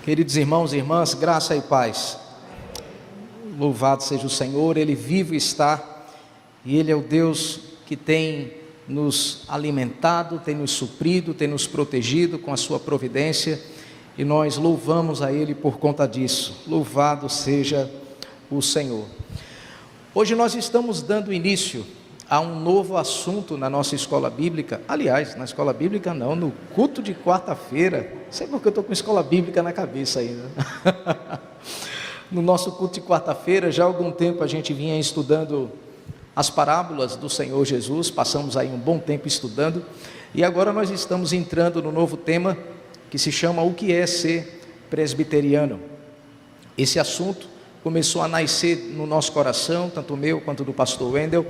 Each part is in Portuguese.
Queridos irmãos e irmãs, graça e paz. Louvado seja o Senhor, Ele vivo está, e Ele é o Deus que tem nos alimentado, tem nos suprido, tem nos protegido com a sua providência, e nós louvamos a Ele por conta disso. Louvado seja o Senhor. Hoje nós estamos dando início a um novo assunto na nossa escola bíblica. Aliás, na escola bíblica não, no culto de quarta-feira. Não sei porque eu estou com escola bíblica na cabeça ainda. No nosso culto de quarta-feira, já há algum tempo a gente vinha estudando as parábolas do Senhor Jesus, passamos aí um bom tempo estudando, e agora nós estamos entrando no novo tema que se chama O que é ser presbiteriano. Esse assunto começou a nascer no nosso coração, tanto meu quanto do pastor Wendel,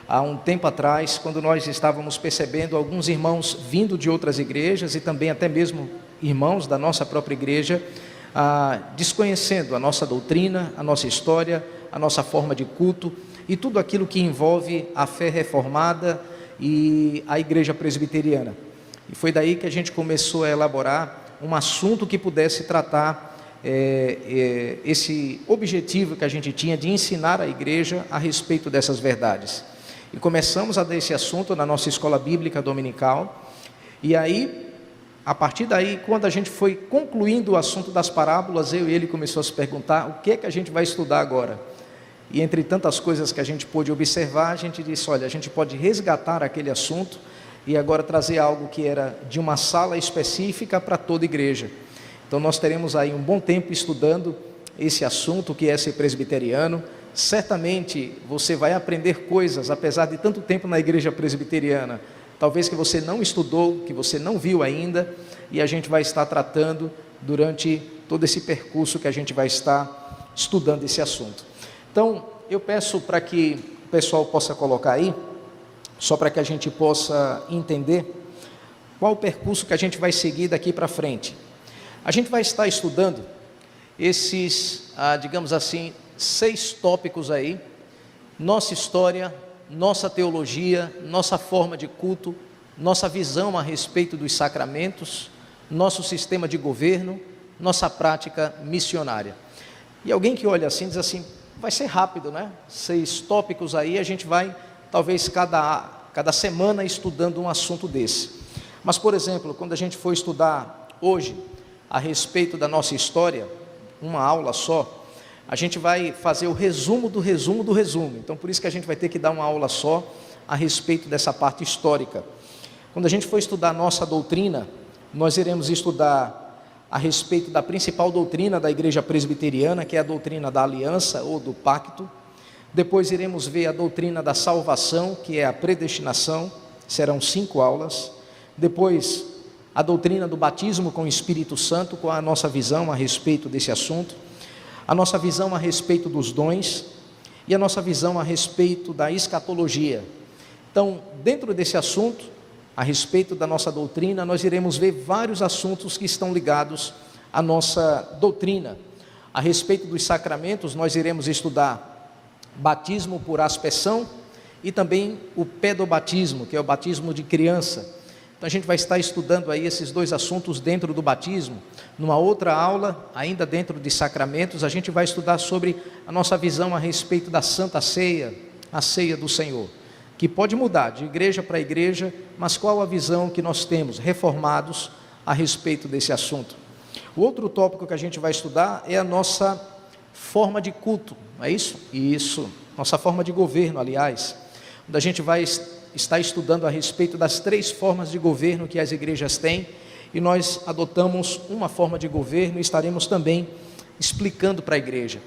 há um tempo atrás, quando nós estávamos percebendo alguns irmãos vindo de outras igrejas e também até mesmo irmãos da nossa própria igreja, desconhecendo a nossa doutrina, a nossa história, a nossa forma de culto e tudo aquilo que envolve a fé reformada e a igreja presbiteriana. E foi daí que a gente começou a elaborar um assunto que pudesse tratar esse objetivo que a gente tinha de ensinar a igreja a respeito dessas verdades. E começamos a dar esse assunto na nossa escola bíblica dominical, e aí, a partir daí, quando a gente foi concluindo o assunto das parábolas, eu e ele começou a se perguntar, o que é que a gente vai estudar agora? E entre tantas coisas que a gente pôde observar, a gente disse, olha, a gente pode resgatar aquele assunto, e agora trazer algo que era de uma sala específica para toda igreja. Então nós teremos aí um bom tempo estudando esse assunto, que é ser presbiteriano. Certamente você vai aprender coisas, apesar de tanto tempo na igreja presbiteriana, talvez que você não estudou, que você não viu ainda, e a gente vai estar tratando durante todo esse percurso que a gente vai estar estudando esse assunto. Então, eu peço para que o pessoal possa colocar aí, só para que a gente possa entender qual o percurso que a gente vai seguir daqui para frente. A gente vai estar estudando esses, digamos assim, 6 tópicos aí: nossa história, nossa teologia, nossa forma de culto, nossa visão a respeito dos sacramentos, nosso sistema de governo, nossa prática missionária. E alguém que olha assim diz assim, vai ser rápido, né? 6 tópicos aí, a gente vai talvez cada semana estudando um assunto desse. Mas, por exemplo, quando a gente for estudar hoje a respeito da nossa história, uma aula só, a gente vai fazer o resumo do resumo do resumo. Então, por isso que a gente vai ter que dar uma aula só a respeito dessa parte histórica. Quando a gente for estudar a nossa doutrina, nós iremos estudar a respeito da principal doutrina da igreja presbiteriana, que é a doutrina da aliança ou do pacto. Depois iremos ver a doutrina da salvação, que é a predestinação, serão 5 aulas. Depois, a doutrina do batismo com o Espírito Santo, com a nossa visão a respeito desse assunto, a nossa visão a respeito dos dons e a nossa visão a respeito da escatologia. Então, dentro desse assunto, a respeito da nossa doutrina, nós iremos ver vários assuntos que estão ligados à nossa doutrina. A respeito dos sacramentos, nós iremos estudar batismo por aspersão e também o pedobatismo, que é o batismo de criança. Então a gente vai estar estudando aí esses 2 assuntos dentro do batismo. Numa outra aula, ainda dentro de sacramentos, a gente vai estudar sobre a nossa visão a respeito da Santa Ceia, a ceia do Senhor, que pode mudar de igreja para igreja, mas qual a visão que nós temos, reformados, a respeito desse assunto. O outro tópico que a gente vai estudar é a nossa forma de culto, não é isso? Isso, nossa forma de governo, aliás, onde a gente vai está estudando a respeito das 3 formas de governo que as igrejas têm, e nós adotamos uma forma de governo e estaremos também explicando para a igreja.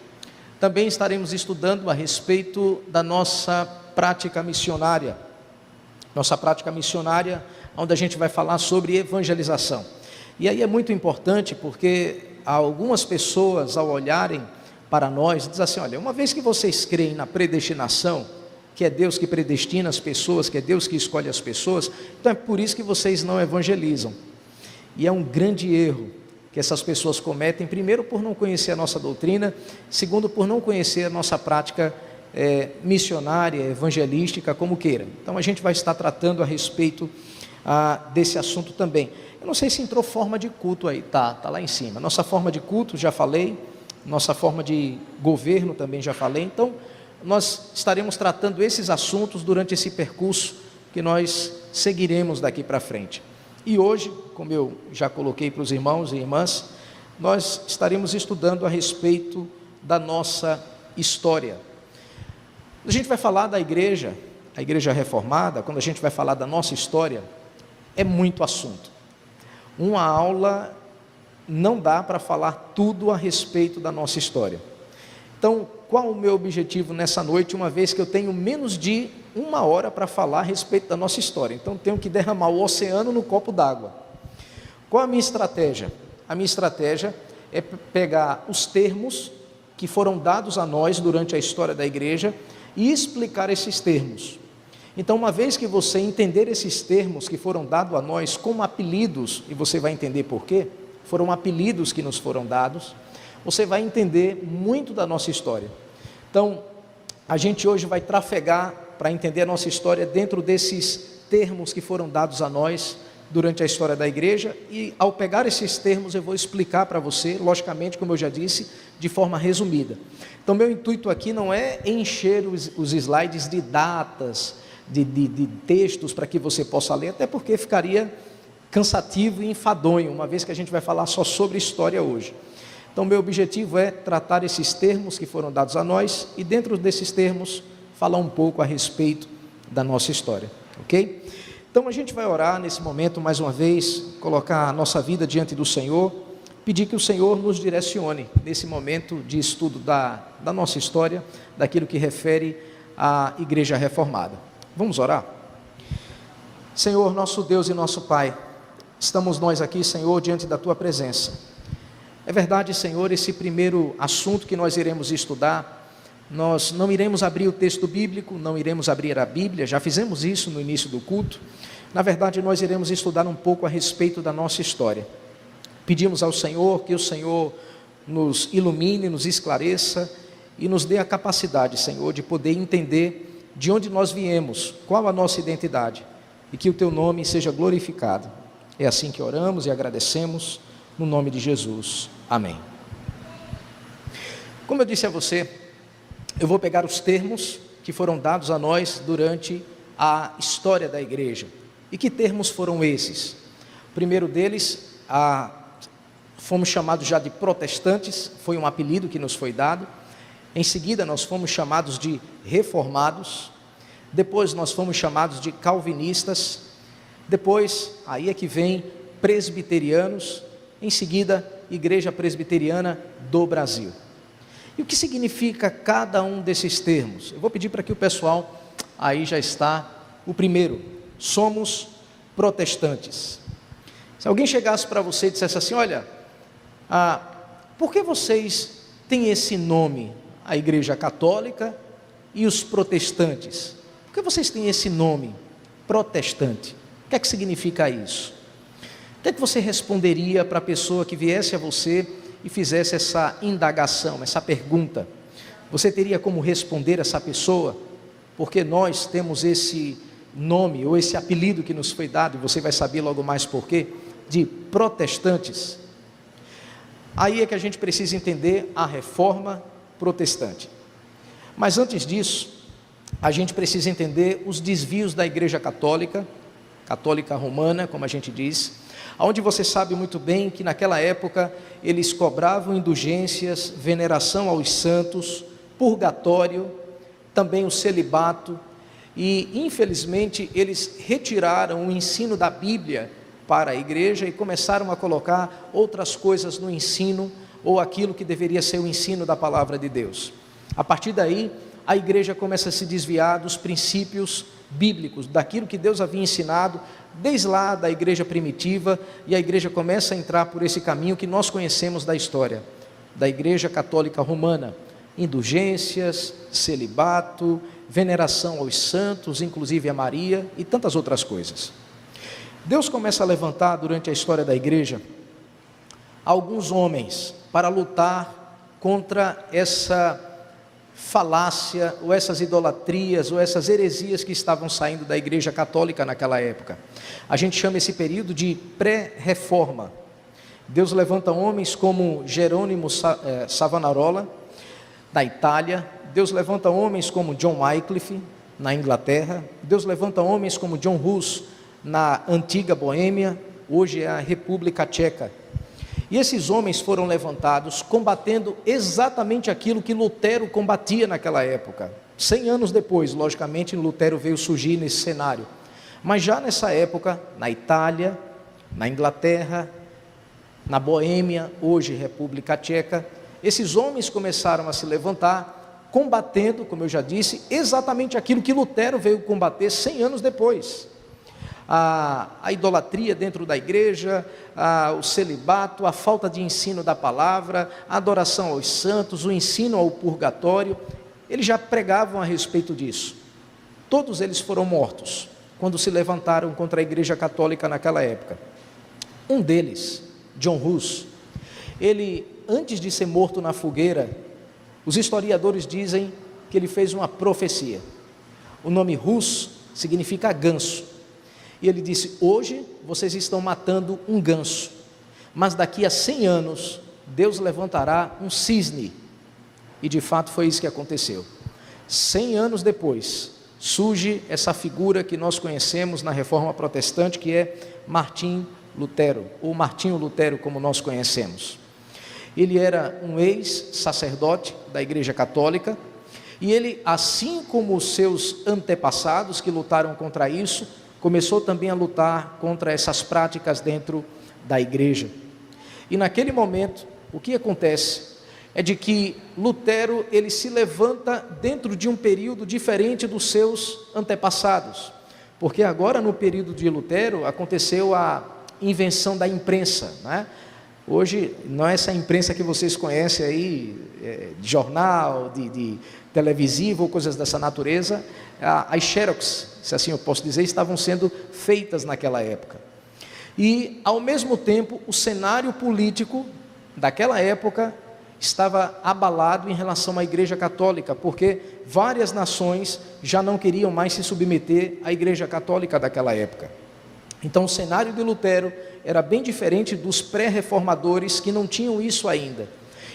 Também estaremos estudando a respeito da nossa prática missionária, onde a gente vai falar sobre evangelização. E aí é muito importante, porque algumas pessoas, ao olharem para nós, dizem assim, olha, uma vez que vocês creem na predestinação, que é Deus que predestina as pessoas, que é Deus que escolhe as pessoas, então é por isso que vocês não evangelizam. E é um grande erro que essas pessoas cometem, primeiro por não conhecer a nossa doutrina, segundo por não conhecer a nossa prática missionária, evangelística, como queira. Então a gente vai estar tratando a respeito desse assunto também. Eu não sei se entrou forma de culto aí, tá lá em cima. Nossa forma de culto, já falei, nossa forma de governo também já falei. Então, nós estaremos tratando esses assuntos durante esse percurso que nós seguiremos daqui para frente. E hoje, como eu já coloquei para os irmãos e irmãs, nós estaremos estudando a respeito da nossa história. A gente vai falar da igreja, a igreja reformada, quando a gente vai falar da nossa história, é muito assunto. Uma aula não dá para falar tudo a respeito da nossa história. Então, qual o meu objetivo nessa noite, uma vez que eu tenho menos de 1 hora para falar a respeito da nossa história? Então, tenho que derramar o oceano no copo d'água. Qual a minha estratégia? A minha estratégia é pegar os termos que foram dados a nós durante a história da igreja e explicar esses termos. Então, uma vez que você entender esses termos que foram dados a nós como apelidos, e você vai entender por quê, foram apelidos que nos foram dados, você vai entender muito da nossa história. Então, a gente hoje vai trafegar para entender a nossa história dentro desses termos que foram dados a nós durante a história da igreja, e ao pegar esses termos eu vou explicar para você, logicamente, como eu já disse, de forma resumida. Então, meu intuito aqui não é encher os slides de datas, de textos para que você possa ler, até porque ficaria cansativo e enfadonho, uma vez que a gente vai falar só sobre história hoje. Então, meu objetivo é tratar esses termos que foram dados a nós e dentro desses termos falar um pouco a respeito da nossa história, ok? Então, a gente vai orar nesse momento, mais uma vez, colocar a nossa vida diante do Senhor, pedir que o Senhor nos direcione nesse momento de estudo da nossa história, daquilo que refere à Igreja Reformada. Vamos orar? Senhor, nosso Deus e nosso Pai, estamos nós aqui, Senhor, diante da Tua presença. É verdade, Senhor, esse primeiro assunto que nós iremos estudar, nós não iremos abrir o texto bíblico, não iremos abrir a Bíblia, já fizemos isso no início do culto. Na verdade, nós iremos estudar um pouco a respeito da nossa história. Pedimos ao Senhor que o Senhor nos ilumine, nos esclareça e nos dê a capacidade, Senhor, de poder entender de onde nós viemos, qual a nossa identidade, e que o Teu nome seja glorificado. É assim que oramos e agradecemos, no nome de Jesus. Amém. Como eu disse a você, eu vou pegar os termos que foram dados a nós durante a história da igreja. E que termos foram esses? O primeiro deles, fomos chamados já de protestantes, foi um apelido que nos foi dado. Em seguida, nós fomos chamados de reformados. Depois, nós fomos chamados de calvinistas. Depois, aí é que vem presbiterianos. Em seguida, Igreja Presbiteriana do Brasil. E o que significa cada um desses termos? Eu vou pedir para que o pessoal, aí já está, o primeiro, somos protestantes. Se alguém chegasse para você e dissesse assim, olha, por que vocês têm esse nome, a Igreja Católica e os protestantes? Por que vocês têm esse nome, protestante? O que é que significa isso? O que é que você responderia para a pessoa que viesse a você e fizesse essa indagação, essa pergunta? Você teria como responder essa pessoa? Porque nós temos esse nome ou esse apelido que nos foi dado, e você vai saber logo mais por quê, de protestantes. Aí é que a gente precisa entender a reforma protestante. Mas antes disso, a gente precisa entender os desvios da Igreja Católica Romana, como a gente diz, onde você sabe muito bem que naquela época eles cobravam indulgências, veneração aos santos, purgatório, também o celibato, e infelizmente eles retiraram o ensino da Bíblia para a igreja e começaram a colocar outras coisas no ensino, ou aquilo que deveria ser o ensino da palavra de Deus. A partir daí, a igreja começa a se desviar dos princípios bíblicos, daquilo que Deus havia ensinado, desde lá da igreja primitiva, e a igreja começa a entrar por esse caminho que nós conhecemos da história, da Igreja Católica Romana, indulgências, celibato, veneração aos santos, inclusive a Maria, e tantas outras coisas. Deus começa a levantar durante a história da igreja, alguns homens, para lutar contra falácia, ou essas idolatrias, ou essas heresias que estavam saindo da Igreja Católica naquela época. A gente chama esse período de pré-reforma. Deus levanta homens como Jerônimo Savonarola, da Itália. Deus levanta homens como John Wycliffe, na Inglaterra. Deus levanta homens como John Hus, na antiga Boêmia, hoje é a República Tcheca. E esses homens foram levantados combatendo exatamente aquilo que Lutero combatia naquela época. 100 anos depois, logicamente, Lutero veio surgir nesse cenário. Mas já nessa época, na Itália, na Inglaterra, na Boêmia, hoje República Tcheca, esses homens começaram a se levantar, combatendo, como eu já disse, exatamente aquilo que Lutero veio combater 100 anos depois. A idolatria dentro da igreja, o celibato, a falta de ensino da palavra, a adoração aos santos, o ensino ao purgatório, eles já pregavam a respeito disso. Todos eles foram mortos quando se levantaram contra a Igreja Católica naquela época. Um deles, John Hus, ele, antes de ser morto na fogueira, os historiadores dizem que ele fez uma profecia. O nome Hus significa ganso. E ele disse: hoje vocês estão matando um ganso, mas daqui a 100 anos Deus levantará um cisne. E de fato foi isso que aconteceu. 100 anos depois surge essa figura que nós conhecemos na Reforma Protestante, que é Martim Lutero, ou Martinho Lutero, como nós conhecemos. Ele era um ex-sacerdote da Igreja Católica, e ele, assim como os seus antepassados que lutaram contra isso, começou também a lutar contra essas práticas dentro da igreja. E naquele momento, o que acontece é de que Lutero, ele se levanta dentro de um período diferente dos seus antepassados, porque agora no período de Lutero aconteceu a invenção da imprensa, né? Hoje não é essa imprensa que vocês conhecem aí, de jornal, de televisivo ou coisas dessa natureza. As xerox, se assim eu posso dizer, estavam sendo feitas naquela época. E ao mesmo tempo o cenário político daquela época estava abalado em relação à Igreja Católica, porque várias nações já não queriam mais se submeter à Igreja Católica daquela época. Então o cenário de Lutero era bem diferente dos pré-reformadores, que não tinham isso ainda.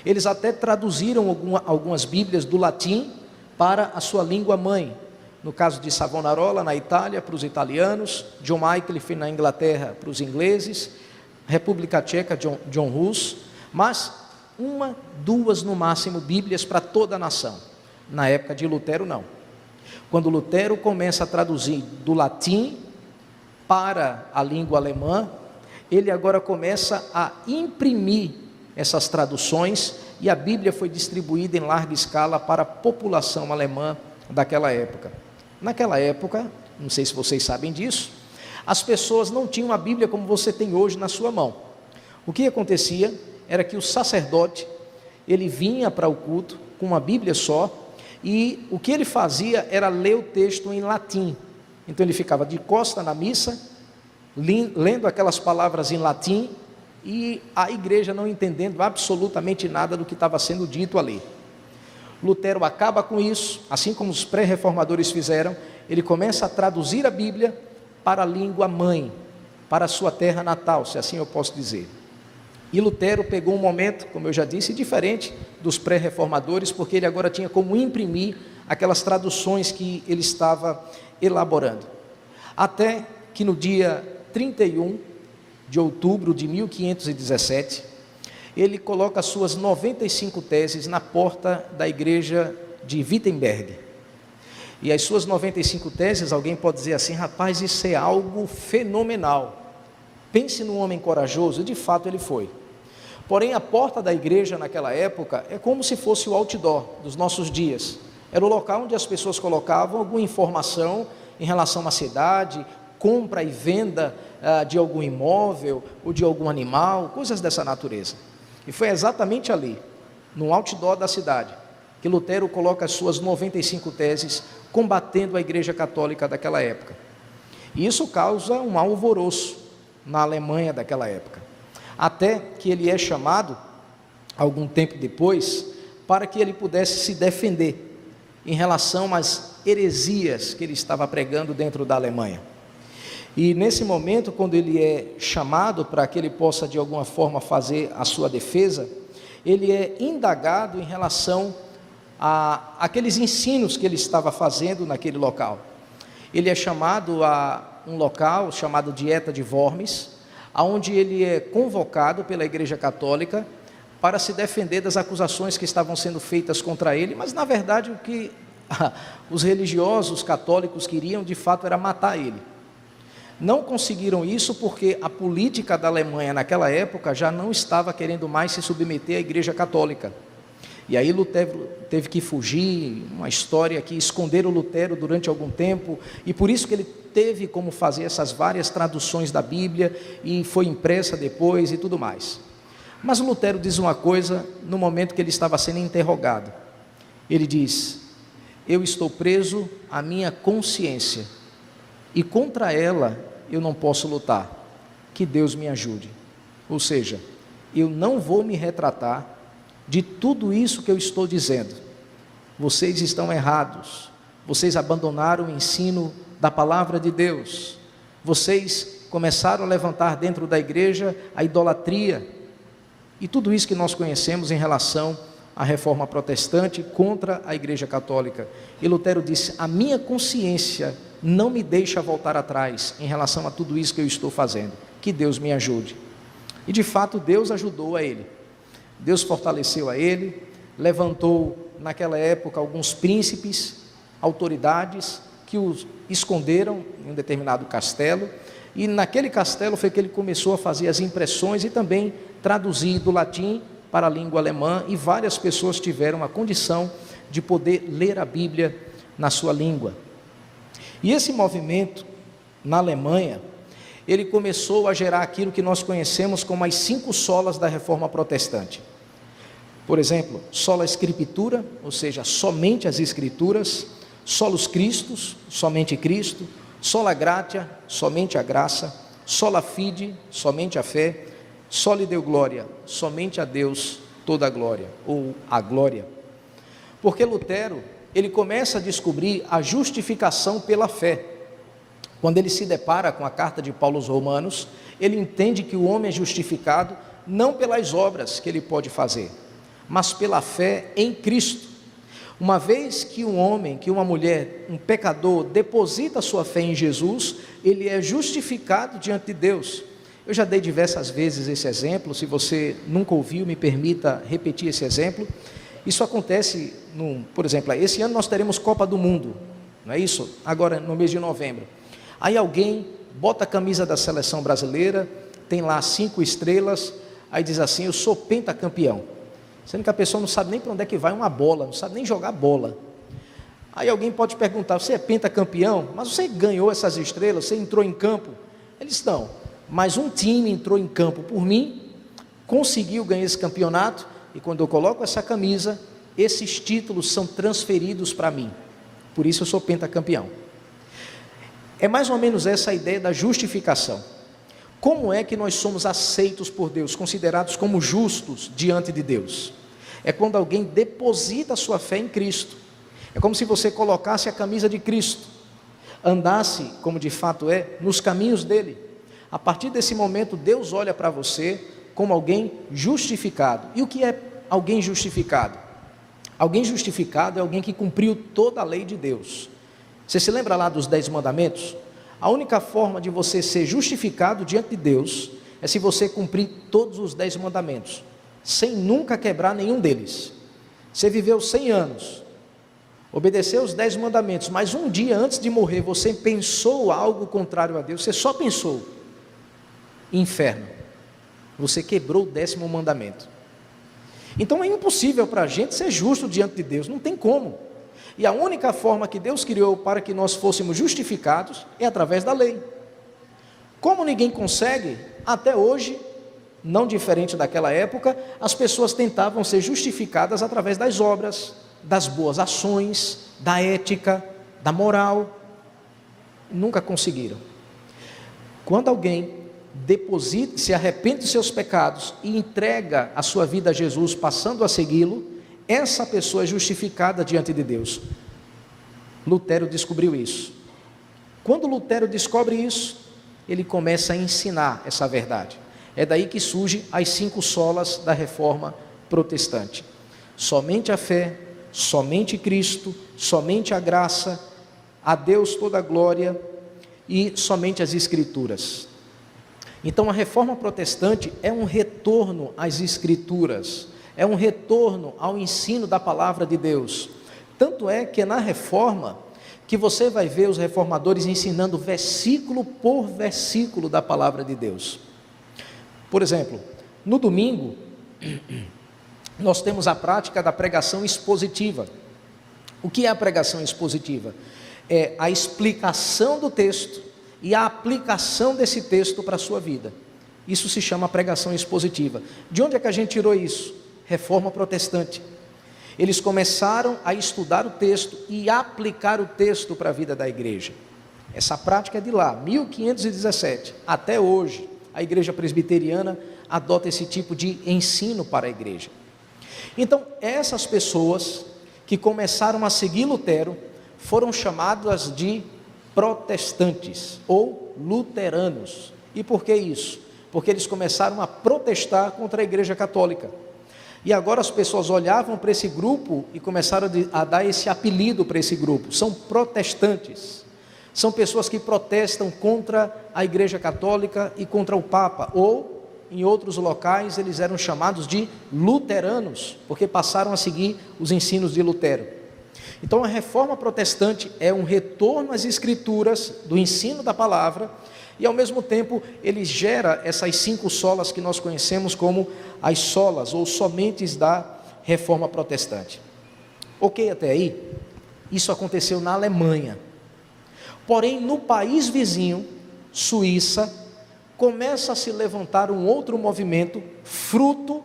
Eles até traduziram algumas Bíblias do latim para a sua língua mãe. No caso de Savonarola, na Itália, para os italianos; John Wycliffe, na Inglaterra, para os ingleses; República Tcheca, John Hus, mas uma, duas no máximo Bíblias para toda a nação. Na época de Lutero, não. Quando Lutero começa a traduzir do latim para a língua alemã, ele agora começa a imprimir essas traduções, e a Bíblia foi distribuída em larga escala para a população alemã daquela época. Naquela época, não sei se vocês sabem disso, as pessoas não tinham a Bíblia como você tem hoje na sua mão. O que acontecia era que o sacerdote, ele vinha para o culto com uma Bíblia só, e o que ele fazia era ler o texto em latim. Então ele ficava de costa na missa, lendo aquelas palavras em latim, e a igreja não entendendo absolutamente nada do que estava sendo dito ali. Lutero acaba com isso, assim como os pré-reformadores fizeram. Ele começa a traduzir a Bíblia para a língua mãe, para a sua terra natal, se assim eu posso dizer. E Lutero pegou um momento, como eu já disse, diferente dos pré-reformadores, porque ele agora tinha como imprimir aquelas traduções que ele estava elaborando. Até que no dia 31 de outubro de 1517, ele coloca as suas 95 teses na porta da igreja de Wittenberg. E as suas 95 teses, alguém pode dizer assim: rapaz, isso é algo fenomenal. Pense num homem corajoso, e de fato ele foi. Porém, a porta da igreja naquela época é como se fosse o outdoor dos nossos dias. Era o local onde as pessoas colocavam alguma informação em relação à cidade, compra e venda de algum imóvel ou de algum animal, coisas dessa natureza. E foi exatamente ali, no outdoor da cidade, que Lutero coloca as suas 95 teses, combatendo a Igreja Católica daquela época. E isso causa um alvoroço na Alemanha daquela época, até que ele é chamado, algum tempo depois, para que ele pudesse se defender. em relação às heresias que ele estava pregando dentro da Alemanha. E nesse momento, quando ele é chamado para que ele possa de alguma forma fazer a sua defesa, ele é indagado em relação a aqueles ensinos que ele estava fazendo naquele local. Ele é chamado a um local chamado Dieta de Worms, onde ele é convocado pela Igreja Católica para se defender das acusações que estavam sendo feitas contra ele, mas na verdade o que os religiosos católicos queriam de fato era matar ele. Não conseguiram isso porque a política da Alemanha naquela época já não estava querendo mais se submeter à Igreja Católica. E aí Lutero teve que fugir, uma história que esconderam Lutero durante algum tempo, e por isso que ele teve como fazer essas várias traduções da Bíblia, e foi impressa depois e tudo mais. Mas Lutero diz uma coisa no momento que ele estava sendo interrogado. Ele diz: eu estou preso à minha consciência, e contra ela eu não posso lutar, que Deus me ajude. Ou seja, eu não vou me retratar de tudo isso que eu estou dizendo. Vocês estão errados, vocês abandonaram o ensino da palavra de Deus, vocês começaram a levantar dentro da igreja a idolatria, e tudo isso que nós conhecemos em relação à reforma protestante contra a igreja católica. E Lutero disse: a minha consciência não me deixa voltar atrás em relação a tudo isso que eu estou fazendo, que Deus me ajude. E de fato Deus ajudou a ele. Deus fortaleceu a ele, levantou naquela época alguns príncipes, autoridades, que os esconderam em um determinado castelo, e naquele castelo foi que ele começou a fazer as impressões e também traduzir do latim para a língua alemã, e várias pessoas tiveram a condição de poder ler a Bíblia na sua língua. E esse movimento na Alemanha, ele começou a gerar aquilo que nós conhecemos como as 5 solas da reforma protestante. Por exemplo, sola Scriptura, ou seja, somente as Escrituras; solus Christus, somente Cristo; sola gratia, somente a graça; sola fide, somente a fé; soli Deo gloria, somente a Deus toda a glória, ou a glória. Porque Lutero, ele começa a descobrir a justificação pela fé. Quando ele se depara com a carta de Paulo aos Romanos, ele entende que o homem é justificado não pelas obras que ele pode fazer, mas pela fé em Cristo. Uma vez que um homem, que uma mulher, um pecador, deposita sua fé em Jesus, ele é justificado diante de Deus. Eu já dei diversas vezes esse exemplo, se você nunca ouviu, me permita repetir esse exemplo. Isso acontece, por exemplo, esse ano nós teremos Copa do Mundo, não é isso? Agora no mês de novembro. Aí alguém bota a camisa da seleção brasileira, tem lá 5 estrelas, aí diz assim: eu sou pentacampeão. Sendo que a pessoa não sabe nem para onde é que vai uma bola, não sabe nem jogar bola. Aí alguém pode perguntar: você é pentacampeão? Mas você ganhou essas estrelas, você entrou em campo? Eles não, mas um time entrou em campo por mim, conseguiu ganhar esse campeonato, e quando eu coloco essa camisa, esses títulos são transferidos para mim, por isso eu sou pentacampeão. É mais ou menos essa a ideia da justificação. Como é que nós somos aceitos por Deus, considerados como justos diante de Deus? É quando alguém deposita a sua fé em Cristo. É como se você colocasse a camisa de Cristo, andasse, como de fato é, nos caminhos dele. A partir desse momento, Deus olha para você como alguém justificado. E o que é alguém justificado? Alguém justificado é alguém que cumpriu toda a lei de Deus. Você se lembra lá dos 10 mandamentos? A única forma de você ser justificado diante de Deus é se você cumprir todos os 10 mandamentos, sem nunca quebrar nenhum deles. Você viveu 100 anos, obedeceu os 10 mandamentos, mas um dia antes de morrer você pensou algo contrário a Deus, você só pensou: inferno. Você quebrou o 10º mandamento. Então é impossível para a gente ser justo diante de Deus, não tem como. E a única forma que Deus criou para que nós fôssemos justificados é através da lei. Como ninguém consegue, até hoje, não diferente daquela época, as pessoas tentavam ser justificadas através das obras, das boas ações, da ética, da moral. Nunca conseguiram. Quando alguém deposita, se arrepende de seus pecados e entrega a sua vida a Jesus, passando a segui-lo, essa pessoa é justificada diante de Deus. Lutero descobriu isso. Quando Lutero descobre isso, ele começa a ensinar essa verdade. É daí que surgem as 5 solas da reforma protestante: somente a fé, somente Cristo, somente a graça, a Deus toda a glória e somente as Escrituras. Então a reforma protestante é um retorno às Escrituras, é um retorno ao ensino da palavra de Deus. Tanto é que na reforma que você vai ver os reformadores ensinando versículo por versículo da palavra de Deus. Por exemplo, no domingo, nós temos a prática da pregação expositiva. O que é a pregação expositiva? É a explicação do texto e a aplicação desse texto para a sua vida. Isso se chama pregação expositiva. De onde é que a gente tirou isso? Reforma protestante. Eles começaram a estudar o texto e aplicar o texto para a vida da igreja. Essa prática é de lá, 1517, até hoje. A igreja presbiteriana adota esse tipo de ensino para a igreja. Então, essas pessoas que começaram a seguir Lutero foram chamadas de protestantes ou luteranos. E por que isso? Porque eles começaram a protestar contra a igreja católica. E agora as pessoas olhavam para esse grupo e começaram a dar esse apelido para esse grupo. São protestantes. São pessoas que protestam contra a igreja católica e contra o Papa. Ou, em outros locais, eles eram chamados de luteranos, porque passaram a seguir os ensinos de Lutero. Então a reforma protestante é um retorno às Escrituras, do ensino da palavra, e ao mesmo tempo ele gera essas 5 solas que nós conhecemos como as solas ou somentes da reforma protestante. Ok, até aí? Isso aconteceu na Alemanha. Porém, no país vizinho, Suíça, começa a se levantar um outro movimento, fruto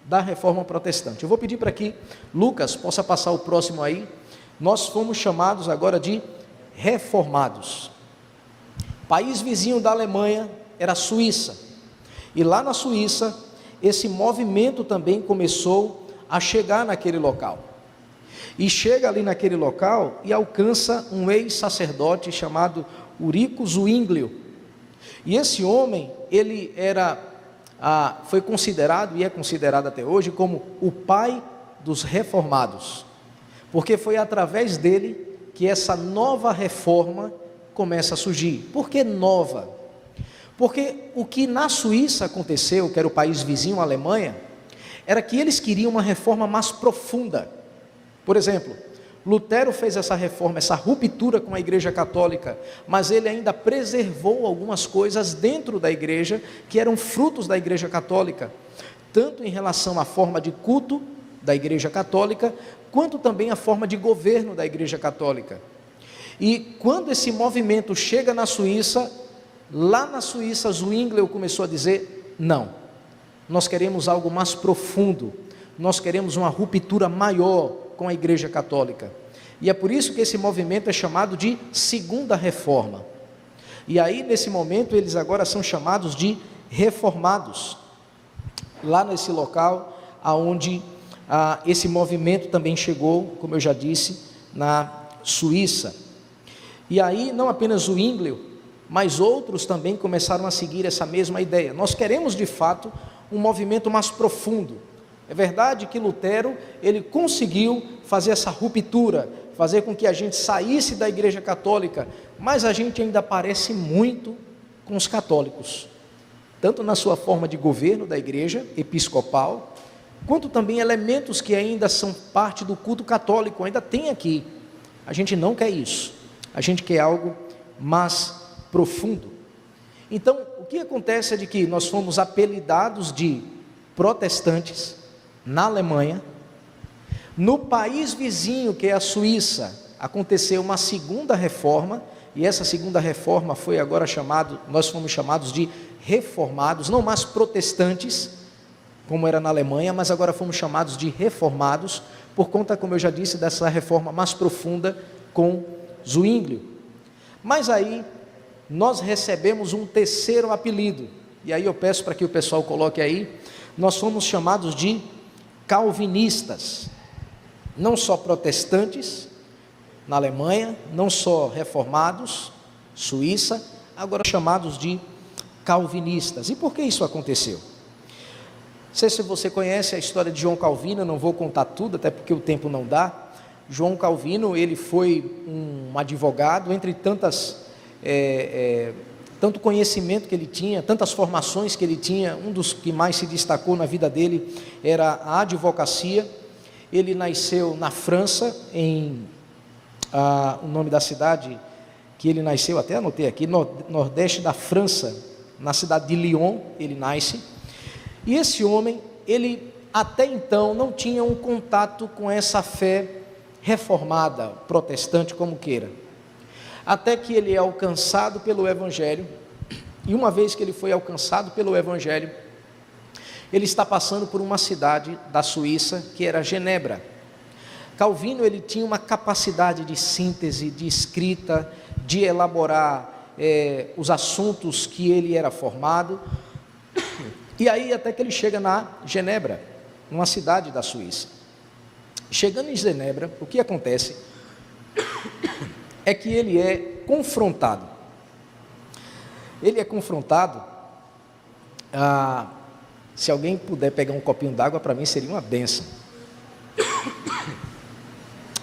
da reforma protestante. Eu vou pedir para que Lucas possa passar o próximo aí. Nós fomos chamados agora de reformados. País vizinho da Alemanha era a Suíça. E lá na Suíça, esse movimento também começou a chegar naquele local. E chega ali naquele local e alcança um ex-sacerdote chamado Ulrico Zwinglio. E esse homem, ele foi considerado, e é considerado até hoje, como o pai dos reformados. Porque foi através dele que essa nova reforma começa a surgir. Por que nova? Porque o que na Suíça aconteceu, que era o país vizinho, a Alemanha, era que eles queriam uma reforma mais profunda. Por exemplo, Lutero fez essa reforma, essa ruptura com a igreja católica, mas ele ainda preservou algumas coisas dentro da igreja, que eram frutos da igreja católica, tanto em relação à forma de culto da igreja católica, quanto também a forma de governo da igreja católica. E quando esse movimento chega na Suíça, lá na Suíça, Zwinglio começou a dizer: não, nós queremos algo mais profundo, nós queremos uma ruptura maior com a igreja católica. E é por isso que esse movimento é chamado de Segunda Reforma. E aí, nesse momento, eles agora são chamados de reformados, lá nesse local aonde esse movimento também chegou, como eu já disse, na Suíça. E aí, não apenas o Zwinglio, mas outros também começaram a seguir essa mesma ideia. Nós queremos, de fato, um movimento mais profundo. É verdade que Lutero, ele conseguiu fazer essa ruptura, fazer com que a gente saísse da igreja católica, mas a gente ainda parece muito com os católicos, tanto na sua forma de governo da igreja episcopal, quanto também elementos que ainda são parte do culto católico, ainda tem aqui. A gente não quer isso, a gente quer algo mais profundo. Então, o que acontece é de que nós fomos apelidados de protestantes na Alemanha. No país vizinho, que é a Suíça, aconteceu uma segunda reforma, e essa segunda reforma foi agora nós fomos chamados de reformados, não mais protestantes, como era na Alemanha, mas agora fomos chamados de reformados, por conta, como eu já disse, dessa reforma mais profunda com Zwinglio. Mas aí, nós recebemos um terceiro apelido, e aí eu peço para que o pessoal coloque aí, nós fomos chamados de calvinistas, não só protestantes, na Alemanha, não só reformados, Suíça, agora chamados de calvinistas. E por que isso aconteceu? Não sei se você conhece a história de João Calvino, eu não vou contar tudo, até porque o tempo não dá. João Calvino, ele foi um advogado, entre tanto conhecimento que ele tinha, tantas formações que ele tinha, um dos que mais se destacou na vida dele era a advocacia. Ele nasceu na França, o nome da cidade que ele nasceu, até anotei aqui, nordeste da França, na cidade de Lyon, ele nasce. E esse homem, ele até então não tinha um contato com essa fé reformada, protestante, como queira. Até que ele é alcançado pelo Evangelho, e uma vez que ele foi alcançado pelo Evangelho, ele está passando por uma cidade da Suíça, que era Genebra. Calvino, ele tinha uma capacidade de síntese, de escrita, de elaborar os assuntos que ele era formado, e aí até que ele chega na Genebra, numa cidade da Suíça. Chegando em Genebra, o que acontece é que ele é confrontado. Ele é confrontado, se alguém puder pegar um copinho d'água, para mim seria uma bênção.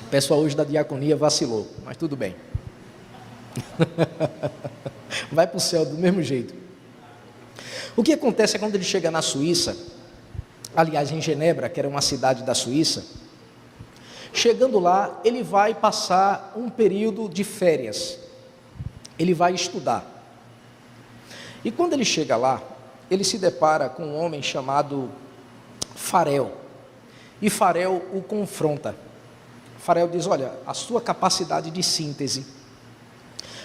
O pessoal hoje da diaconia vacilou, mas tudo bem. Vai para o céu do mesmo jeito. O que acontece é quando ele chega na Suíça, aliás em Genebra, que era uma cidade da Suíça, chegando lá, ele vai passar um período de férias, ele vai estudar. E quando ele chega lá, ele se depara com um homem chamado Farel, e Farel o confronta. Farel diz: olha, a sua capacidade de síntese,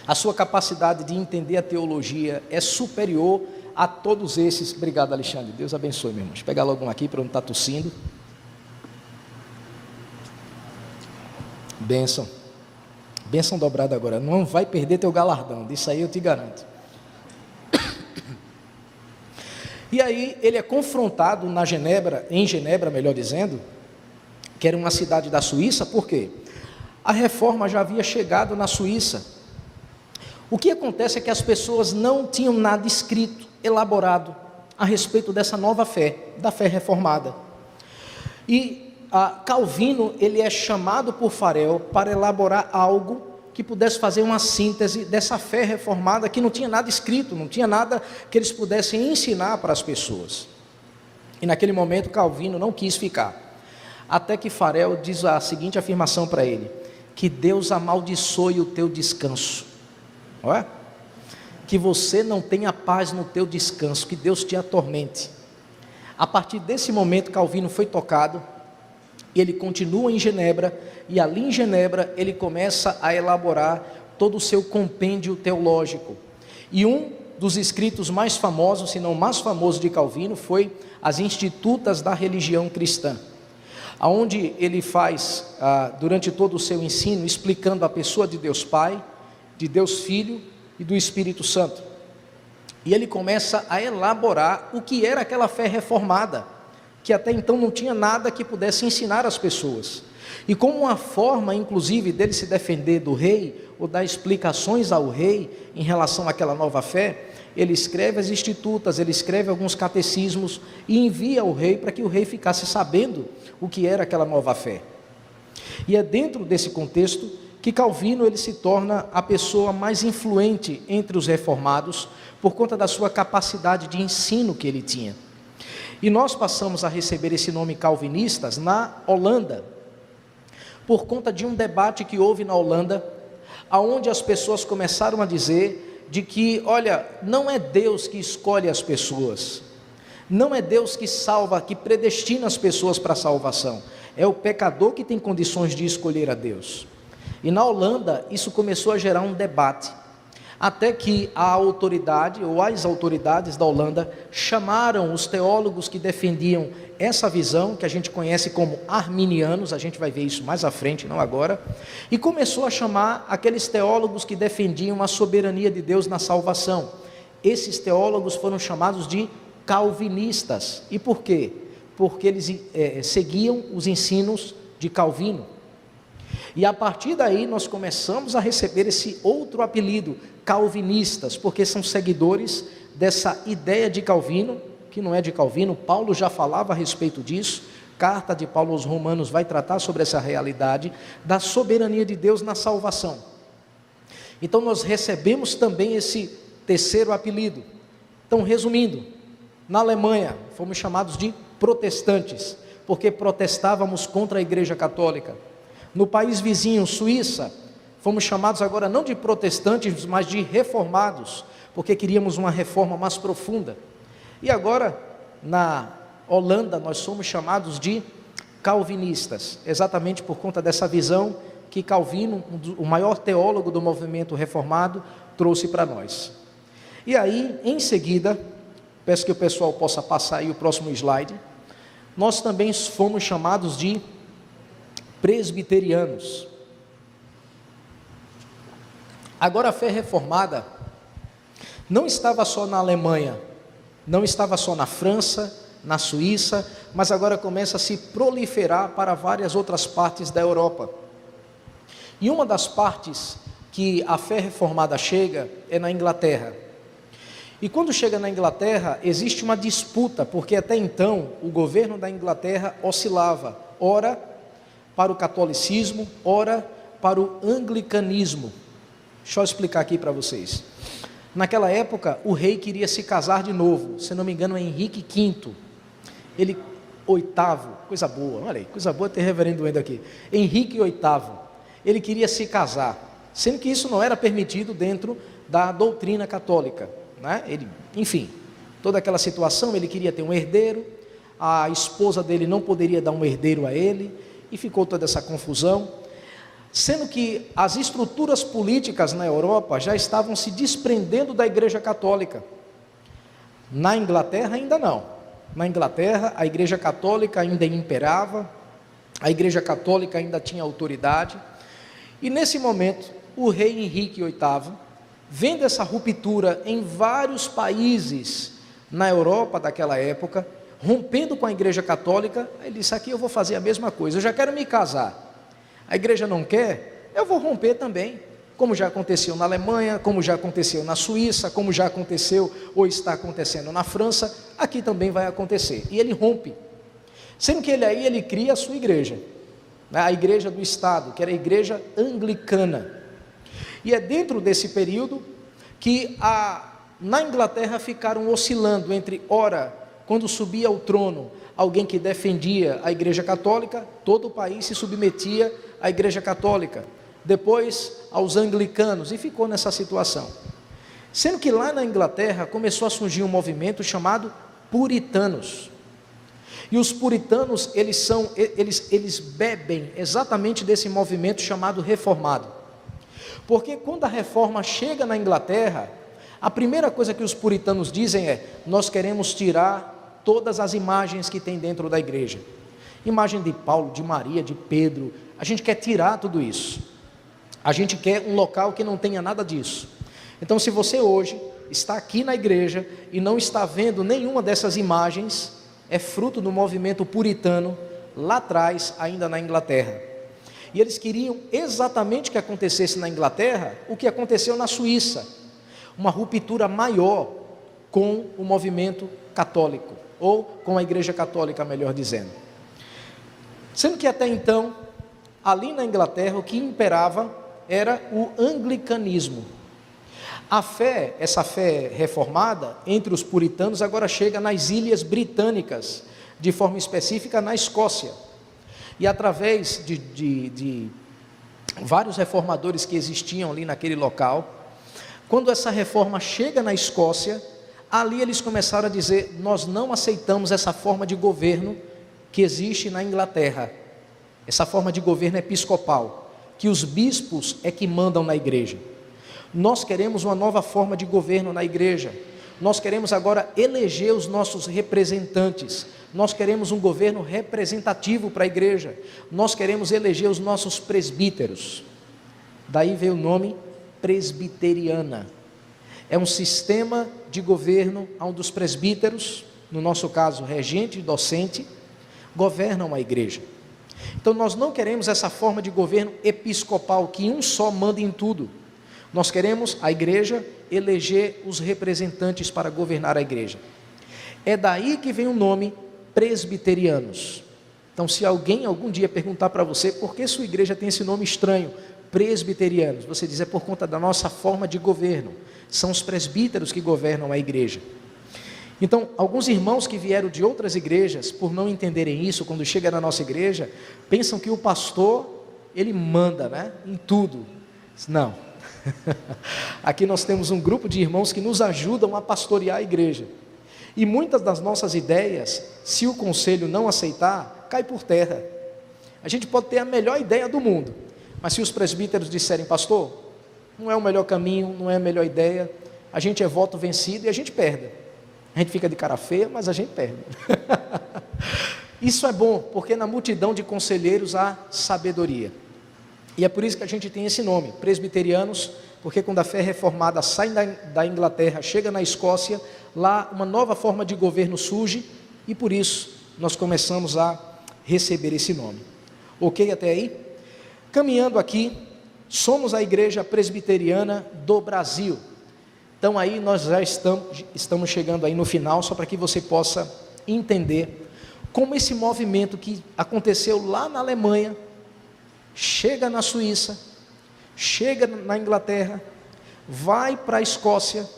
a sua capacidade de entender a teologia é superior a todos esses. Obrigado, Alexandre, Deus abençoe, meu irmão. Deixa eu pegar logo um aqui para não estar tossindo. Bênção, bênção dobrada agora, não vai perder teu galardão, disso aí eu te garanto. E aí ele é confrontado em Genebra, melhor dizendo, que era uma cidade da Suíça. Por quê? A reforma já havia chegado na Suíça. O que acontece é que as pessoas não tinham nada escrito, elaborado, a respeito dessa nova fé, da fé reformada. E Calvino, ele é chamado por Farel para elaborar algo que pudesse fazer uma síntese dessa fé reformada, que não tinha nada escrito, não tinha nada que eles pudessem ensinar para as pessoas. E naquele momento Calvino não quis ficar, até que Farel diz a seguinte afirmação para ele: que Deus amaldiçoe o teu descanso. Olha, que você não tenha paz no teu descanso, que Deus te atormente. A partir desse momento Calvino foi tocado, e ele continua em Genebra, e ali em Genebra ele começa a elaborar todo o seu compêndio teológico. E um dos escritos mais famosos, se não mais famoso de Calvino, foi as Institutas da Religião Cristã, onde ele faz, durante todo o seu ensino, explicando a pessoa de Deus Pai, de Deus Filho e do Espírito Santo. E ele começa a elaborar o que era aquela fé reformada, que até então não tinha nada que pudesse ensinar as pessoas. E como uma forma, inclusive, dele se defender do rei, ou dar explicações ao rei em relação àquela nova fé, ele escreve as Institutas, ele escreve alguns catecismos e envia ao rei para que o rei ficasse sabendo o que era aquela nova fé. E é dentro desse contexto que Calvino ele se torna a pessoa mais influente entre os reformados, por conta da sua capacidade de ensino que ele tinha. E nós passamos a receber esse nome calvinistas na Holanda, por conta de um debate que houve na Holanda, aonde as pessoas começaram a dizer de que, olha, não é Deus que escolhe as pessoas, não é Deus que salva, que predestina as pessoas para a salvação, é o pecador que tem condições de escolher a Deus. E na Holanda isso começou a gerar um debate, até que a autoridade, ou as autoridades da Holanda, chamaram os teólogos que defendiam essa visão, que a gente conhece como arminianos, a gente vai ver isso mais à frente, não agora, e começou a chamar aqueles teólogos que defendiam a soberania de Deus na salvação. Esses teólogos foram chamados de calvinistas. E por quê? Porque eles seguiam os ensinos de Calvino. E a partir daí nós começamos a receber esse outro apelido, calvinistas, porque são seguidores dessa ideia de Calvino, que não é de Calvino. Paulo já falava a respeito disso. Carta de Paulo aos Romanos vai tratar sobre essa realidade da soberania de Deus na salvação. Então nós recebemos também esse terceiro apelido. Então, resumindo, na Alemanha fomos chamados de protestantes, porque protestávamos contra a Igreja Católica. No país vizinho, Suíça, fomos chamados agora não de protestantes, mas de reformados, porque queríamos uma reforma mais profunda. E agora, na Holanda, nós somos chamados de calvinistas, exatamente por conta dessa visão que Calvino, o maior teólogo do movimento reformado, trouxe para nós. E aí, em seguida, peço que o pessoal possa passar aí o próximo slide, nós também fomos chamados de presbiterianos. Agora, a fé reformada não estava só na Alemanha, não estava só na França, na Suíça, mas agora começa a se proliferar para várias outras partes da Europa. E uma das partes que a fé reformada chega é na Inglaterra. E quando chega na Inglaterra, existe uma disputa, porque até então o governo da Inglaterra oscilava, ora para o catolicismo, ora para o anglicanismo. Deixa eu explicar aqui para vocês. Naquela época, o rei queria se casar de novo, se não me engano é Henrique V, ele oitavo, coisa boa, olha aí, coisa boa ter reverendo doendo aqui, Henrique VIII, ele queria se casar, sendo que isso não era permitido dentro da doutrina católica, né? Enfim, toda aquela situação, ele queria ter um herdeiro, a esposa dele não poderia dar um herdeiro a ele, e ficou toda essa confusão, sendo que as estruturas políticas na Europa já estavam se desprendendo da Igreja Católica. Na Inglaterra ainda não. Na Inglaterra a Igreja Católica ainda imperava, a Igreja Católica ainda tinha autoridade, e nesse momento o rei Henrique VIII, vendo essa ruptura em vários países na Europa daquela época, rompendo com a Igreja Católica, ele disse: aqui eu vou fazer a mesma coisa, eu já quero me casar, a igreja não quer, eu vou romper também, como já aconteceu na Alemanha, como já aconteceu na Suíça, como já aconteceu ou está acontecendo na França, aqui também vai acontecer. E ele rompe, sendo que ele cria a sua igreja, a igreja do Estado, que era a igreja anglicana. E é dentro desse período que na Inglaterra ficaram oscilando entre, ora, quando subia ao trono alguém que defendia a Igreja Católica, todo o país se submetia à Igreja Católica, depois aos anglicanos, e ficou nessa situação. Sendo que lá na Inglaterra começou a surgir um movimento chamado puritanos. E os puritanos, eles bebem exatamente desse movimento chamado reformado. Porque quando a reforma chega na Inglaterra, a primeira coisa que os puritanos dizem é: nós queremos tirar todas as imagens que tem dentro da igreja. Imagem de Paulo, de Maria, de Pedro, a gente quer tirar tudo isso. A gente quer um local que não tenha nada disso. Então, se você hoje está aqui na igreja e não está vendo nenhuma dessas imagens, é fruto do movimento puritano lá atrás, ainda na Inglaterra. E eles queriam exatamente que acontecesse na Inglaterra o que aconteceu na Suíça, uma ruptura maior com o movimento católico, ou com a Igreja Católica, melhor dizendo. Sendo que até então, ali na Inglaterra, o que imperava era o anglicanismo. A fé, essa fé reformada entre os puritanos, agora chega nas Ilhas Britânicas, de forma específica na Escócia. E através de vários reformadores que existiam ali naquele local, quando essa reforma chega na Escócia, ali eles começaram a dizer: nós não aceitamos essa forma de governo que existe na Inglaterra, essa forma de governo episcopal, que os bispos é que mandam na igreja. Nós queremos uma nova forma de governo na igreja. Nós queremos agora eleger os nossos representantes. Nós queremos um governo representativo para a igreja. Nós queremos eleger os nossos presbíteros. Daí veio o nome presbiteriana. É um sistema de governo onde os presbíteros, no nosso caso regente e docente, governam a igreja. Então nós não queremos essa forma de governo episcopal, que um só manda em tudo. Nós queremos, a igreja, eleger os representantes para governar a igreja. É daí que vem o nome presbiterianos. Então, se alguém algum dia perguntar para você por que sua igreja tem esse nome estranho, presbiterianos, você diz, é por conta da nossa forma de governo. São os presbíteros que governam a igreja. Então, alguns irmãos que vieram de outras igrejas, por não entenderem isso, quando chega na nossa igreja, pensam que o pastor, ele manda, né, em tudo. Não. Aqui nós temos um grupo de irmãos que nos ajudam a pastorear a igreja. E muitas das nossas ideias, se o conselho não aceitar, cai por terra. A gente pode ter a melhor ideia do mundo, mas se os presbíteros disserem, pastor, não é o melhor caminho, não é a melhor ideia, a gente é voto vencido e a gente perde. A gente fica de cara feia, mas a gente perde. Isso é bom, porque na multidão de conselheiros há sabedoria. E é por isso que a gente tem esse nome, presbiterianos, porque quando a fé reformada sai da Inglaterra, chega na Escócia, lá uma nova forma de governo surge, e por isso nós começamos a receber esse nome. Ok até aí? Caminhando aqui, somos a igreja presbiteriana do Brasil. Então aí nós já estamos chegando aí no final, só para que você possa entender como esse movimento que aconteceu lá na Alemanha, chega na Suíça, chega na Inglaterra, vai para a Escócia,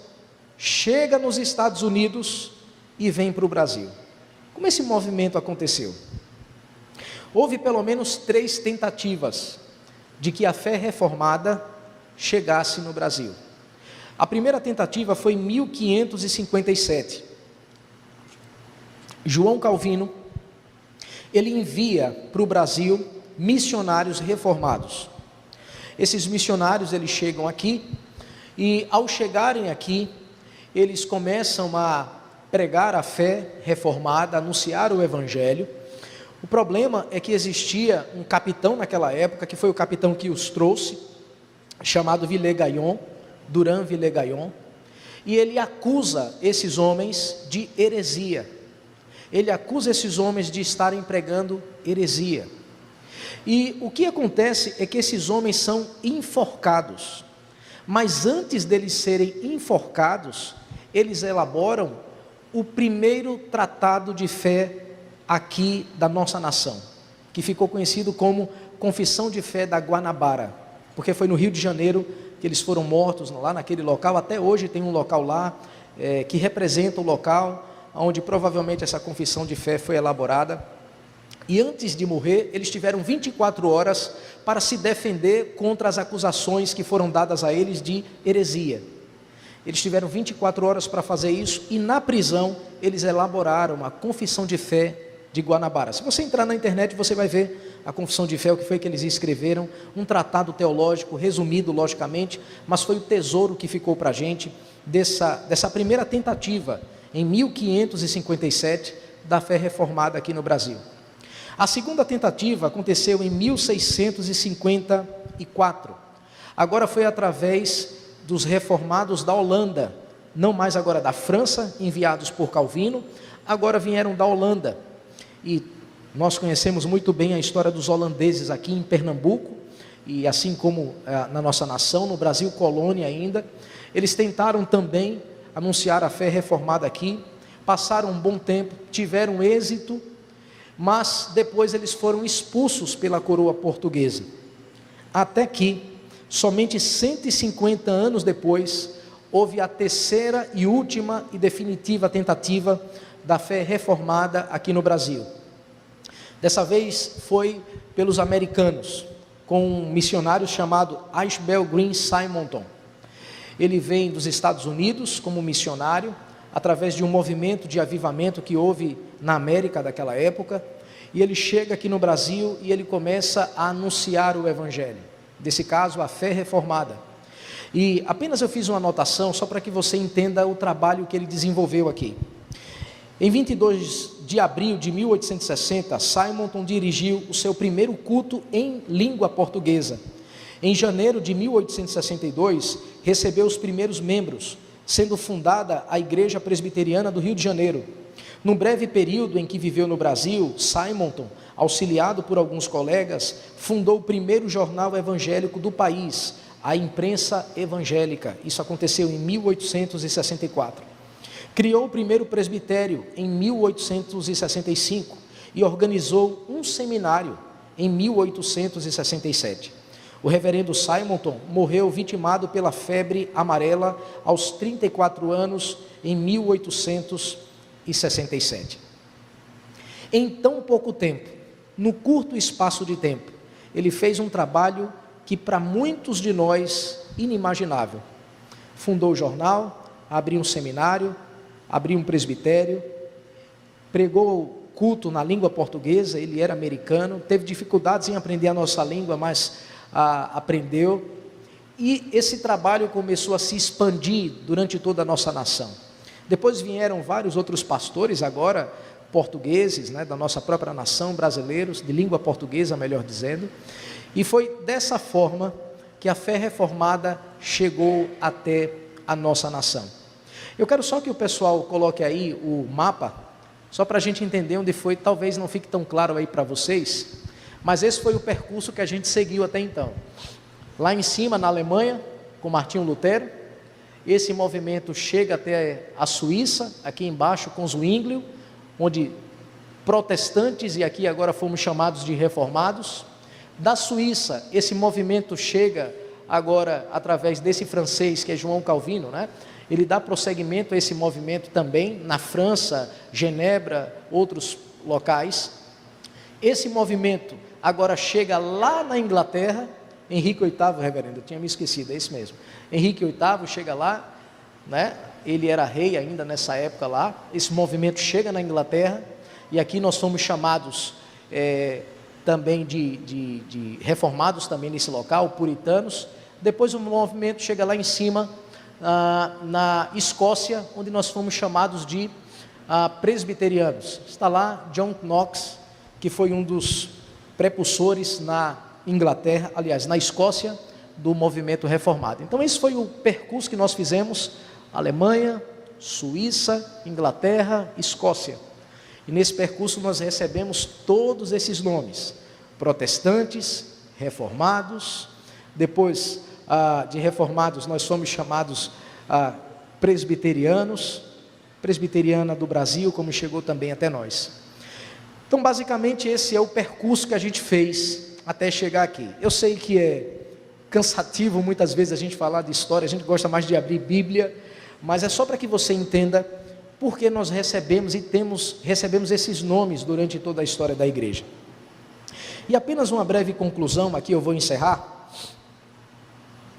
chega nos Estados Unidos e vem para o Brasil. Como esse movimento aconteceu? Houve pelo menos 3 tentativas de que a fé reformada chegasse no Brasil. A primeira tentativa foi em 1557. João Calvino, ele envia para o Brasil missionários reformados. Esses missionários, eles chegam aqui, e ao chegarem aqui, eles começam a pregar a fé reformada, anunciar o evangelho. O problema é que existia um capitão naquela época, que foi o capitão que os trouxe, chamado Villegagnon, Durand Villegagnon, e ele acusa esses homens de heresia. Ele acusa esses homens de estarem pregando heresia. E o que acontece é que esses homens são enforcados. Mas antes deles serem enforcados, eles elaboram o primeiro tratado de fé aqui da nossa nação, que ficou conhecido como Confissão de Fé da Guanabara, porque foi no Rio de Janeiro que eles foram mortos, lá naquele local. Até hoje tem um local lá, que representa o local, onde provavelmente essa confissão de fé foi elaborada. E antes de morrer, eles tiveram 24 horas para se defender contra as acusações que foram dadas a eles de heresia. Eles tiveram 24 horas para fazer isso, e na prisão eles elaboraram a confissão de fé de Guanabara. Se você entrar na internet, você vai ver a confissão de fé, o que foi que eles escreveram, um tratado teológico, resumido logicamente, mas foi o tesouro que ficou para a gente dessa primeira tentativa, em 1557, da fé reformada aqui no Brasil. A segunda tentativa aconteceu em 1654, agora foi através dos reformados da Holanda, não mais agora da França, enviados por Calvino, agora vieram da Holanda. E nós conhecemos muito bem a história dos holandeses aqui em Pernambuco, e assim como na nossa nação, no Brasil colônia ainda, eles tentaram também anunciar a fé reformada aqui, passaram um bom tempo, tiveram êxito, mas depois eles foram expulsos pela coroa portuguesa, até que, somente 150 anos depois, houve a terceira e última e definitiva tentativa da fé reformada aqui no Brasil. Dessa vez foi pelos americanos, com um missionário chamado Ashbel Green Simonton. Ele vem dos Estados Unidos como missionário, através de um movimento de avivamento que houve na América daquela época, e ele chega aqui no Brasil e ele começa a anunciar o evangelho, desse caso a fé reformada. E apenas eu fiz uma anotação só para que você entenda o trabalho que ele desenvolveu aqui. Em 22 de abril de 1860, Simonton dirigiu o seu primeiro culto em língua portuguesa. Em janeiro de 1862, recebeu os primeiros membros, sendo fundada a Igreja Presbiteriana do Rio de Janeiro. Num breve período em que viveu no Brasil, Simonton auxiliado por alguns colegas, fundou o primeiro jornal evangélico do país, a Imprensa Evangélica. Isso aconteceu em 1864. Criou o primeiro presbitério em 1865 e organizou um seminário em 1867. O reverendo Simonton morreu vitimado pela febre amarela aos 34 anos em 1867. Em tão pouco tempo, no curto espaço de tempo, ele fez um trabalho que para muitos de nós inimaginável. Fundou o jornal, abriu um seminário, abriu um presbitério, pregou culto na língua portuguesa. Ele era americano, teve dificuldades em aprender a nossa língua, mas aprendeu, e esse trabalho começou a se expandir durante toda a nossa nação. Depois vieram vários outros pastores, agora portugueses, da nossa própria nação, brasileiros, de língua portuguesa, melhor dizendo, e foi dessa forma que a fé reformada chegou até a nossa nação. Eu quero só que o pessoal coloque aí o mapa, só para a gente entender onde foi. Talvez não fique tão claro aí para vocês, mas esse foi o percurso que a gente seguiu até então. Lá em cima, na Alemanha, com Martinho Lutero, esse movimento chega até a Suíça, aqui embaixo com Zwinglio, onde protestantes, e aqui agora fomos chamados de reformados. Da Suíça, esse movimento chega agora através desse francês, que é João Calvino, Ele dá prosseguimento a esse movimento também, na França, Genebra, outros locais. Esse movimento agora chega lá na Inglaterra, Henrique VIII, reverendo, eu tinha me esquecido, é isso mesmo. Henrique VIII chega lá, ele era rei ainda nessa época lá. Esse movimento chega na Inglaterra, e aqui nós fomos chamados também de reformados também nesse local, puritanos. Depois o movimento chega lá em cima, na Escócia, onde nós fomos chamados de presbiterianos. Está lá John Knox, que foi um dos prepulsores na Inglaterra, aliás, na Escócia, do movimento reformado. Então esse foi o percurso que nós fizemos: Alemanha, Suíça, Inglaterra, Escócia. E nesse percurso nós recebemos todos esses nomes: protestantes, reformados. Depois de reformados nós fomos chamados presbiterianos, presbiteriana do Brasil, como chegou também até nós. Então basicamente esse é o percurso que a gente fez até chegar aqui. Eu sei que é cansativo muitas vezes a gente falar de história, a gente gosta mais de abrir Bíblia, mas é só para que você entenda porque nós recebemos esses nomes durante toda a história da igreja. E apenas uma breve conclusão, aqui eu vou encerrar,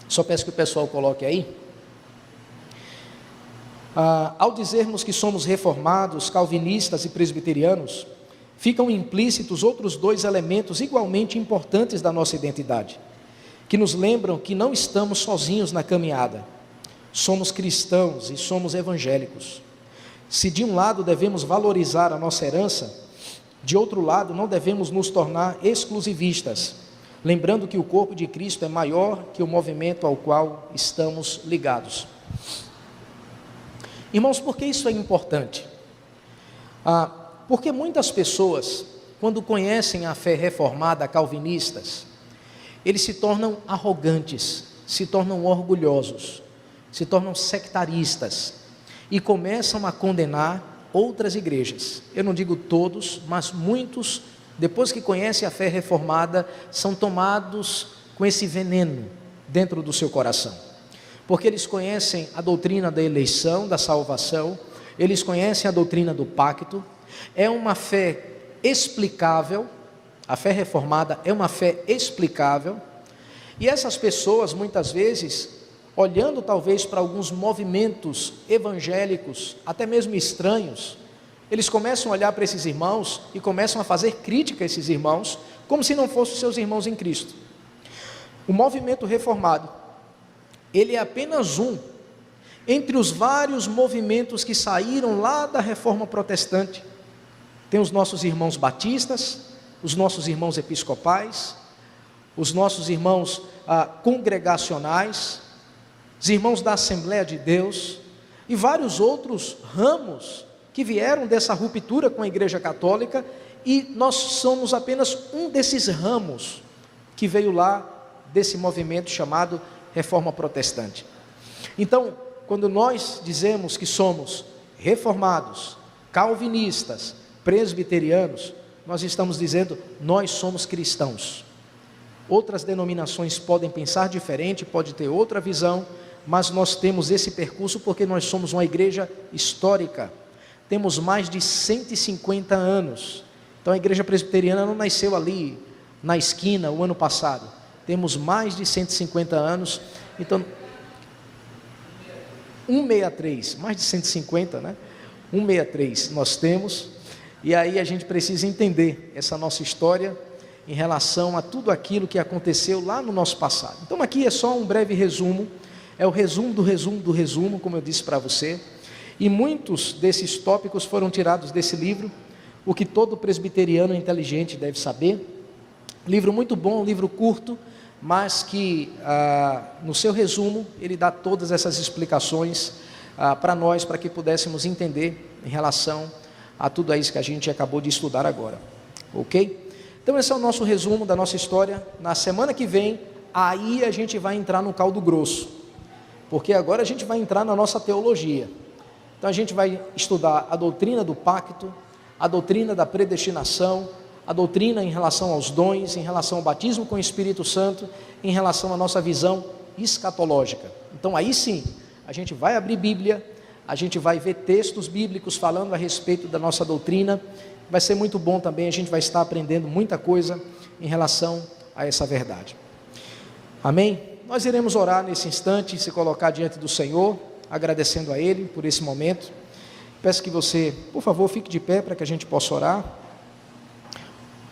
só peço que o pessoal coloque aí. Ao dizermos que somos reformados, calvinistas e presbiterianos, ficam implícitos outros dois elementos igualmente importantes da nossa identidade, que nos lembram que não estamos sozinhos na caminhada. Somos cristãos e somos evangélicos. Se de um lado devemos valorizar a nossa herança, de outro lado não devemos nos tornar exclusivistas, lembrando que o corpo de Cristo é maior que o movimento ao qual estamos ligados. Irmãos, por que isso é importante? Porque muitas pessoas, quando conhecem a fé reformada, calvinistas, eles se tornam arrogantes, se tornam orgulhosos, se tornam sectaristas e começam a condenar outras igrejas. Eu não digo todos, mas muitos, depois que conhecem a fé reformada, são tomados com esse veneno dentro do seu coração, porque eles conhecem a doutrina da eleição, da salvação, eles conhecem a doutrina do pacto. É uma fé explicável, a fé reformada é uma fé explicável, e essas pessoas muitas vezes, olhando talvez para alguns movimentos evangélicos, até mesmo estranhos, eles começam a olhar para esses irmãos e começam a fazer crítica a esses irmãos, como se não fossem seus irmãos em Cristo. O movimento reformado, ele é apenas um entre os vários movimentos que saíram lá da reforma protestante. Tem os nossos irmãos batistas, os nossos irmãos episcopais, os nossos irmãos congregacionais, os irmãos da Assembleia de Deus e vários outros ramos que vieram dessa ruptura com a Igreja Católica e nós somos apenas um desses ramos que veio lá desse movimento chamado Reforma Protestante. Então, quando nós dizemos que somos reformados, calvinistas, presbiterianos, nós estamos dizendo, nós somos cristãos. Outras denominações podem pensar diferente, pode ter outra visão, mas nós temos esse percurso porque nós somos uma igreja histórica. Temos mais de 150 anos. Então a igreja presbiteriana não nasceu ali na esquina o ano passado. Temos mais de 150 anos. Então 163, mais de 150, né? 163 nós temos. E aí a gente precisa entender essa nossa história em relação a tudo aquilo que aconteceu lá no nosso passado. Então aqui é só um breve resumo, é o resumo do resumo do resumo, como eu disse para você, e muitos desses tópicos foram tirados desse livro, o que todo presbiteriano inteligente deve saber. Livro muito bom, livro curto, mas que no seu resumo ele dá todas essas explicações para nós, para que pudéssemos entender em relação a tudo isso que a gente acabou de estudar agora, ok? Então esse é o nosso resumo da nossa história. Na semana que vem, aí a gente vai entrar no caldo grosso, porque agora a gente vai entrar na nossa teologia. Então a gente vai estudar a doutrina do pacto, a doutrina da predestinação, a doutrina em relação aos dons, em relação ao batismo com o Espírito Santo, em relação à nossa visão escatológica. Então aí sim, a gente vai abrir Bíblia, a gente vai ver textos bíblicos falando a respeito da nossa doutrina. Vai ser muito bom também, a gente vai estar aprendendo muita coisa em relação a essa verdade. Amém? Nós iremos orar nesse instante, se colocar diante do Senhor, agradecendo a Ele por esse momento. Peço que você, por favor, fique de pé para que a gente possa orar.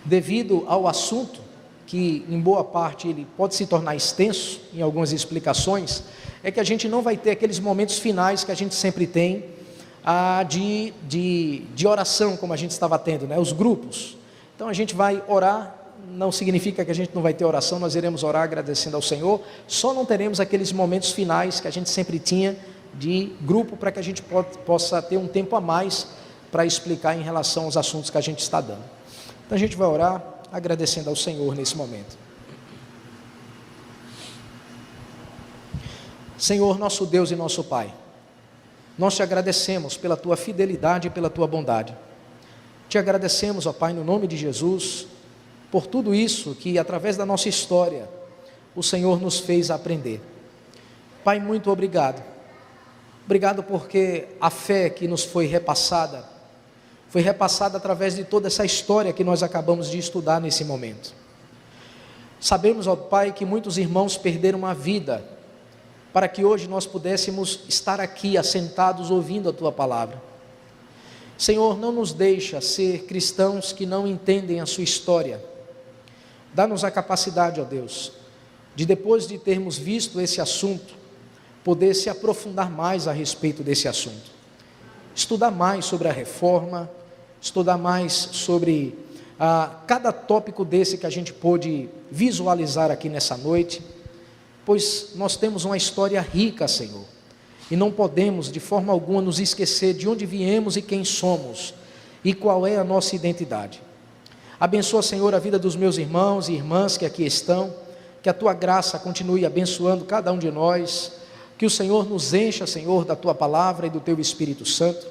Devido ao assunto, que em boa parte ele pode se tornar extenso em algumas explicações, é que a gente não vai ter aqueles momentos finais que a gente sempre tem, de oração, como a gente estava tendo, né? Os grupos. Então a gente vai orar, não significa que a gente não vai ter oração, nós iremos orar agradecendo ao Senhor, só não teremos aqueles momentos finais que a gente sempre tinha de grupo, para que a gente possa ter um tempo a mais para explicar em relação aos assuntos que a gente está dando. Então a gente vai orar agradecendo ao Senhor nesse momento. Senhor, nosso Deus e nosso Pai, nós te agradecemos pela tua fidelidade e pela tua bondade. Te agradecemos, ó Pai, no nome de Jesus, por tudo isso que através da nossa história o Senhor nos fez aprender. Pai, muito obrigado. Obrigado porque a fé que nos foi repassada através de toda essa história que nós acabamos de estudar nesse momento. Sabemos, ó Pai, que muitos irmãos perderam a vida para que hoje nós pudéssemos estar aqui assentados ouvindo a Tua palavra. Senhor, não nos deixa ser cristãos que não entendem a sua história. Dá-nos a capacidade, ó Deus, de depois de termos visto esse assunto, poder se aprofundar mais a respeito desse assunto. Estudar mais sobre a reforma, estudar mais sobre cada tópico desse que a gente pôde visualizar aqui nessa noite, pois nós temos uma história rica, Senhor, e não podemos de forma alguma nos esquecer de onde viemos e quem somos, e qual é a nossa identidade. Abençoa, Senhor, a vida dos meus irmãos e irmãs que aqui estão, que a Tua graça continue abençoando cada um de nós, que o Senhor nos encha, Senhor, da Tua palavra e do Teu Espírito Santo,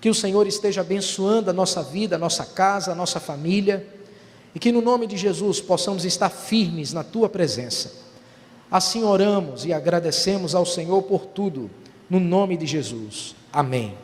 que o Senhor esteja abençoando a nossa vida, a nossa casa, a nossa família, e que no nome de Jesus possamos estar firmes na Tua presença. Assim oramos e agradecemos ao Senhor por tudo, no nome de Jesus. Amém.